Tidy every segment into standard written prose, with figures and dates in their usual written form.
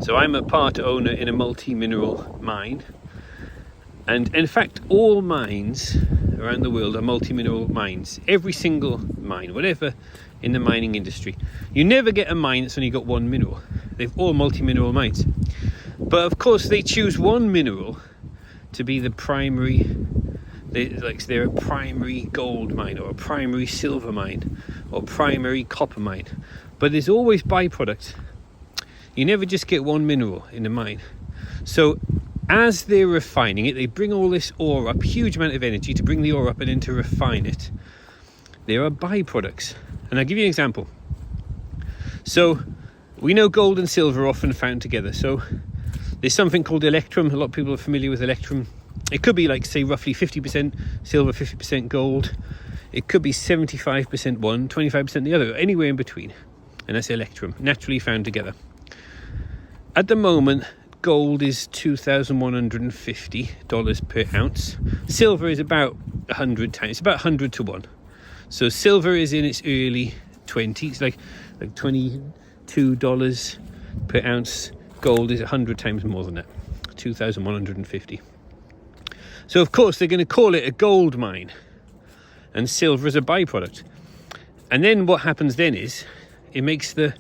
So I'm a part owner in a multi-mineral mine. And in fact, all mines around the world are multi-mineral mines. Every single mine, whatever in the mining industry. You never get a mine that's only got one mineral. They've all multi-mineral mines. But of course, they choose one mineral to be the primary. They're a primary gold mine, or a primary silver mine, or primary copper mine. But there's always byproducts. You never just get one mineral in a mine. So as they're refining it, they bring all this ore up, huge amount of energy to bring the ore up and then to refine it. There are byproducts. And I'll give you an example. So we know gold and silver are often found together. So there's something called electrum. A lot of people are familiar with electrum. It could be like, say, roughly 50% silver, 50% gold. It could be 75% one, 25% the other, anywhere in between. And that's electrum, naturally found together. At the moment, gold is $2,150 per ounce. Silver is about 100 times. It's about 100 to 1. So silver is in its early 20s, like $22 per ounce. Gold is 100 times more than that, 2,150. So of course they're going to call it a gold mine, and silver is a byproduct. And then what happens then is it makes the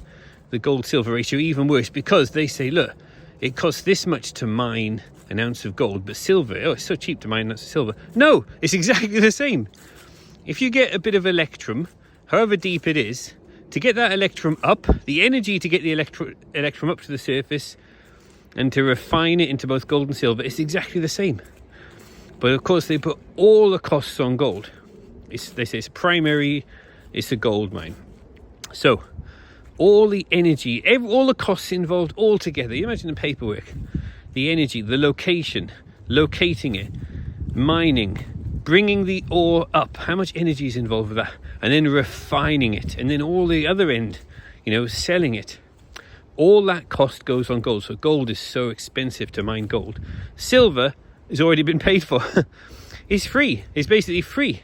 gold silver ratio even worse, because they say, look, it costs this much to mine an ounce of gold, but silver, oh, it's so cheap to mine an ounce of silver. No, it's exactly the same. If you get a bit of electrum, however deep it is, to get that electrum up, the energy to get the electrum up to the surface and to refine it into both gold and silver, it's exactly the same. But of course they put all the costs on gold. They say it's primary, it's a gold mine. So all the energy, all the costs involved all together. You imagine the paperwork, the energy, the location, locating it, mining, bringing the ore up. How much energy is involved with that? And then refining it. And then all the other end, selling it. All that cost goes on gold. So gold is so expensive to mine gold. Silver has already been paid for. It's free. It's basically free.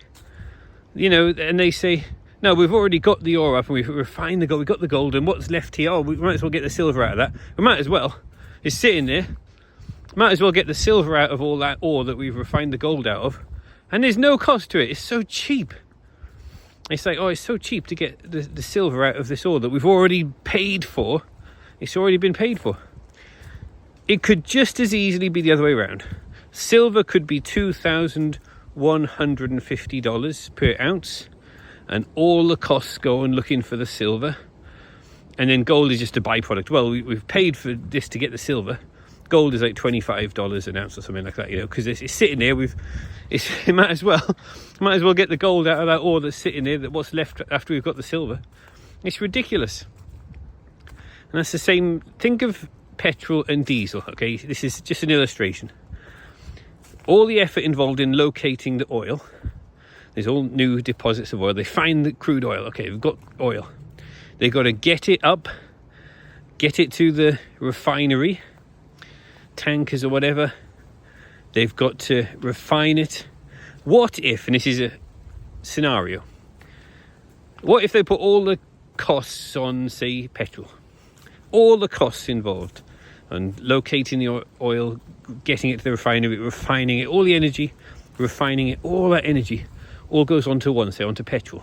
And they say, no, we've already got the ore up and we've refined the gold. We've got the gold, and what's left here? Oh, we might as well get the silver out of that. We might as well. It's sitting there. Might as well get the silver out of all that ore that we've refined the gold out of. And there's no cost to it. It's so cheap. It's like, oh, it's so cheap to get the silver out of this ore that we've already paid for. It's already been paid for. It could just as easily be the other way around. Silver could be $2,150 per ounce, and all the costs go on looking for the silver. And then gold is just a byproduct. Well, we've paid for this to get the silver. Gold is like $25 an ounce or something like that, because it's sitting there. It might as well get the gold out of that ore that's sitting there. That what's left after we've got the silver. It's ridiculous. And that's the same. Think of petrol and diesel. Okay, this is just an illustration. All the effort involved in locating the oil. There's all new deposits of oil. They find the crude oil. Okay, we've got oil. They've got to get it up, get it to the refinery, tankers or whatever. They've got to refine it. What if, and this is a scenario, what if they put all the costs on, say, petrol? All the costs involved and locating the oil, getting it to the refinery, refining it, all the energy, refining it, all that energy all goes onto one, say, onto petrol.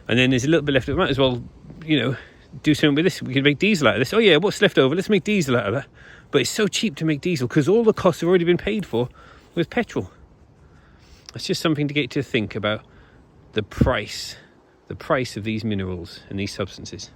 And then there's a little bit left. We might as well, do something with this. We can make diesel out of this. Oh yeah, what's left over? Let's make diesel out of that. But it's so cheap to make diesel because all the costs have already been paid for with petrol. It's just something to get you to think about the price of these minerals and these substances.